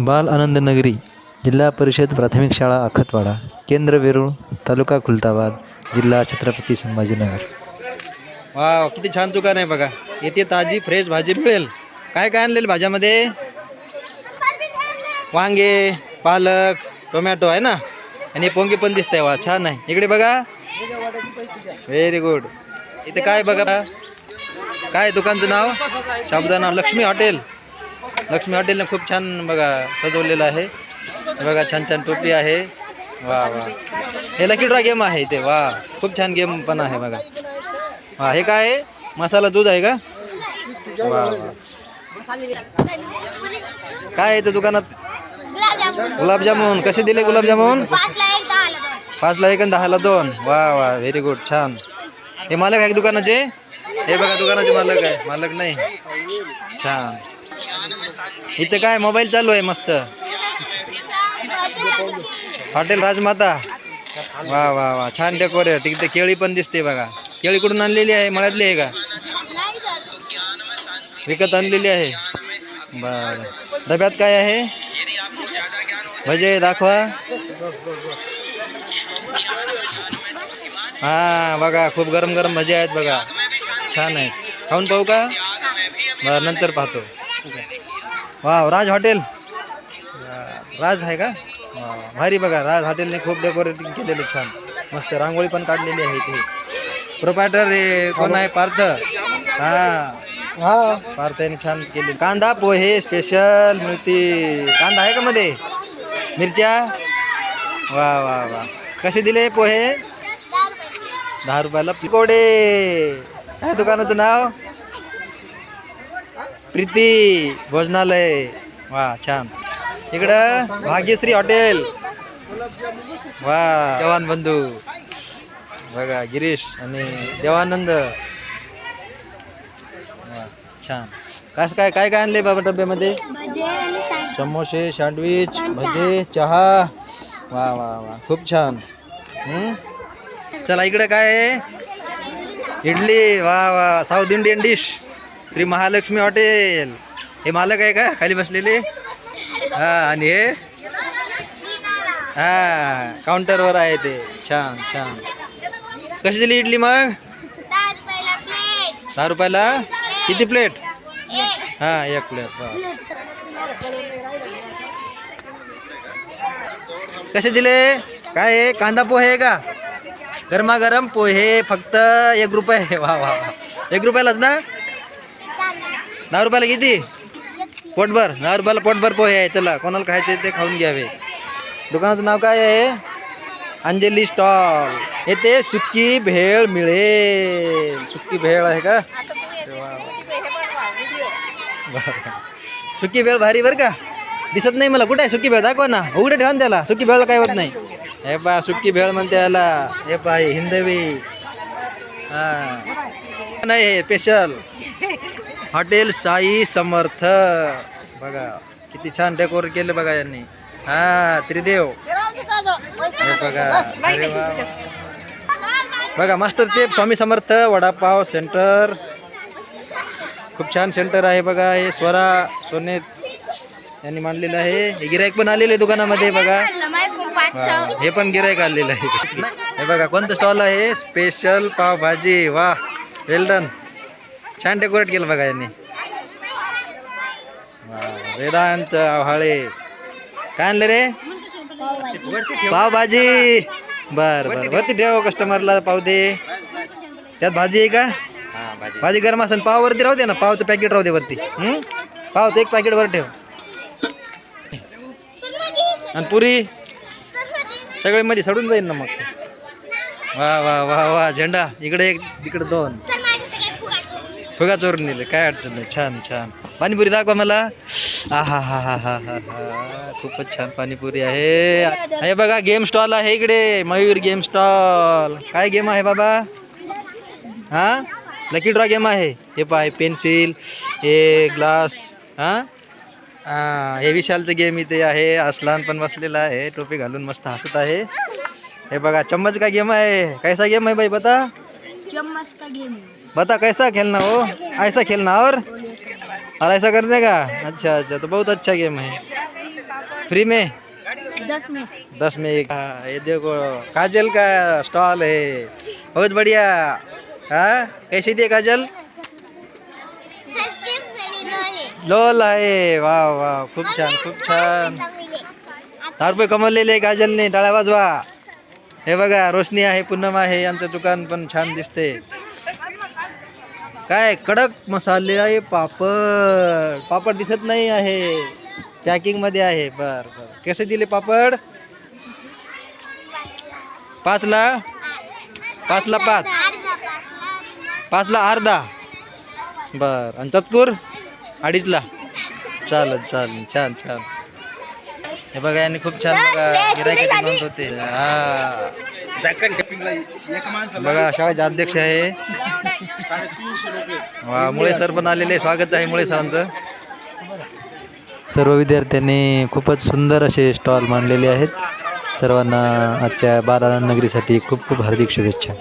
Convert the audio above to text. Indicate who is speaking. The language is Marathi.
Speaker 1: बाल आनंद नगरी जिल्हा परिषद प्राथमिक शाळा अखतवाडा, केंद्र वेरूळ, तालुका खुलताबाद, जिल्हा छत्रपती संभाजीनगर.
Speaker 2: वा, किती छान दुकान आहे बघा. येथे ताजी फ्रेश भाजी मिळेल. काय काय आणलेलं भाज्यामध्ये? वांगे, पालक, टोमॅटो आहे ना, आणि पोंगी पण दिसतंय. वा, छान आहे. इकडे बघा. Very good. इथे काय बघा, काय दुकानचं नाव? शाबुदाना लक्ष्मी हॉटेल. लक्ष्मी हॉटेलने खूप छान बघा सजवलेलं आहे. हे बघा, छान छान टोपी आहे. वा वा, हे लकी ड्रॉ गेम आहे इथे. वा, खूप छान गेम पण आहे बघा. हा, हे काय आहे? मसाला दूध आहे का? वा वा. काय आहे इथं दुकानात? गुलाबजामुन. कसे दिले गुलाबजामुन? 5ला 1 आणि 10ला 2. वा वा, व्हेरी गुड, छान. हे मालक आहे दुकानाचे? हे बघा, दुकानाचे मालक आहे. मालक नाही, छान. इथे काय मोबाईल चालू आहे मस्त. हॉटेल राजमाता. वा वा वा, छान डेकोरेट. इथे केळी पण दिसते बघा. केळी कुठून आणलेली आहे? मळ्यातली आहे का? विकत आणलेली आहे. बर. डब्यात काय आहे? भजे दाखवा. हा बघा, खूप गरम गरम भजे आहेत बघा. छान आहेत. खाऊन पाहू का? बरं, नंतर पाहतो. वा, राज हॉटेल. राज आहे का? भारी बघा. राज हॉटेलने खूप डेकोरेटिंग केलेलं छान. मस्त रांगोळी पण काढलेली आहे इथे. प्रोपायटर हे कोण आहे? पार्थ. हा, पार्थ याने छान केले. कांदा पोहे स्पेशल मिळते. कांदा आहे का मध्ये? मिरच्या. वा वा वा, कसे दिले पोहे? 10 रुपयाला. पकोडे. काय दुकानाचं नाव? प्रीती भोजनालय. वा, छान. इकडं भाग्यश्री हॉटेल. वा, जवान बंधू बघा, गिरीश आणि देवानंद. वा, छान. काय काय काय काय आणले बाबा डब्यामध्ये? समोसे, सँडविच, भजे, चहा. वा वा वा, खूप छान. चला, इकडे काय आहे? इडली. वा वा, south Indian dish. Shri Mahalakshmi hotel. हे मालक आहे का खाली बसलेले? हा, आणि हे हा काउंटरवर आहे ते. छान छान. कशी दिली इडली मग? 10 रुपयाला. किती प्लेट? हा, 1 प्लेट. कसे दिले? काय आहे? कांदा पोहे आहे का? गरमागरम पोहे फक्त 1 रुपये. वा वा वा, 1 रुपयालाच ना? 10 रुपयाला किती? पोटभर. 10 रुपयाला पोटभर पोहे आहे. चला, कोणाला खायचे ते खाऊन घ्यावे. दुकानाचं नाव काय आहे? अंजली स्टॉल. येथे सुक्की भेळ मिळेल. सुक्की भेळ आहे का? सुक्की भेळ भारी बरं का. दिसत नाही मला. कुठे आहे सुक्की भेळ? दाखवा ना. उघडे ठेवा ना त्याला. सुक्की भेळला काय होत नाही. हे पा, सुक्की भेळ म्हणते याला. हे पा, हिंदवी. हा, नाही, हे स्पेशल हॉटेल साई समर्थ. बघा, किती छान डेकोरेट केलं बघा यांनी. हा, त्रिदेव. हे बघा. अरे वा. बघा, master chef Swami Samarth vada pav centre. खूप छान सेंटर आहे बघा. हे स्वरा सोने यांनी मांडलेलं आहे. हे गिराईक पण आलेले दुकानामध्ये बघा. हे पण गिराईक आलेलं आहे. हे बघा, कोणतं स्टॉल आहे? स्पेशल पावभाजी. वा, वेल डन. छान डेकोरेट केलं बघा यांनी. वेदांत आव्हाळे. काय आणलं रे? पावभाजी. बर बर, वरती ठेव, कस्टमरला पाव दे. त्यात भाजी आहे का? भाजी गरम असेल. पाव वरती राहू दे ना. पावचं पॅकेट राहू दे वरती. पावचं 1 पॅकेट वर ठेव. आणि पुरी सगळे मध्ये सडून जाईल ना मग. वा वा वा वा, झेंडा. इकडे 1, इकडे 2. फुगा चोरून नेले. काय अडचण नाही. छान छान. पाणीपुरी दाखवा मला. हा हा हा हा हा हा हा, खूपच छान पाणीपुरी आहे. हे बघा, गेम स्टॉल आहे इकडे. Mayur game stall. काय गेम आहे बाबा? हा, लकी ड्रॉ गेम आहे. हे पाय, पेन्सिल, हे ग्लास. हा, हे विशालचं गेम इथे आहे. असलान पण बसलेला आहे, टोपी घालून मस्त हसत आहे. हे बघा, चम्मच का गेम है। कैसा गेम है भाई बता।
Speaker 3: चम्मच का गेम
Speaker 2: बता कैसा खेलना हो, ऐसा खेलना और ऐसा करने का। अच्छा अच्छा, तो बहुत अच्छा गेम है। फ्री में
Speaker 3: 10 में
Speaker 2: 10 में एक। हाँ, ये देखो काजल का स्टॉल है, बहुत बढ़िया। हाँ कैसी दी काजल? लोल आहे, वाह वाह, खूप छान खूप छान। 10 रुपये कमवलेले काजलने, टाळ्या वाजवा। हे बघा रोशनी आहे, पूनम आहे, यांचं दुकान पण छान दिसते। काय कडक मसाले आहे, पापड पापड दिसत नाही आहे, पॅकिंग मध्ये आहे। बर बर, कसे दिले पापड? 5ला 5ला 5ला अर्धा। बर, आणि चतकूर 2.5ला। चालेल चालेल, छान छान। हे बघा यांनी खूप छान बघा गिरायक म्हणत होते। हा बघा शाळेचे अध्यक्ष आहे, वा मुळे सर पण आलेले, स्वागत आहे मुळे सरांचं।
Speaker 1: सर्व विद्यार्थ्यांनी खूपच सुंदर असे स्टॉल मांडलेले आहेत। सर्वांना आजच्या बालानगरीसाठी खूप खूप हार्दिक शुभेच्छा।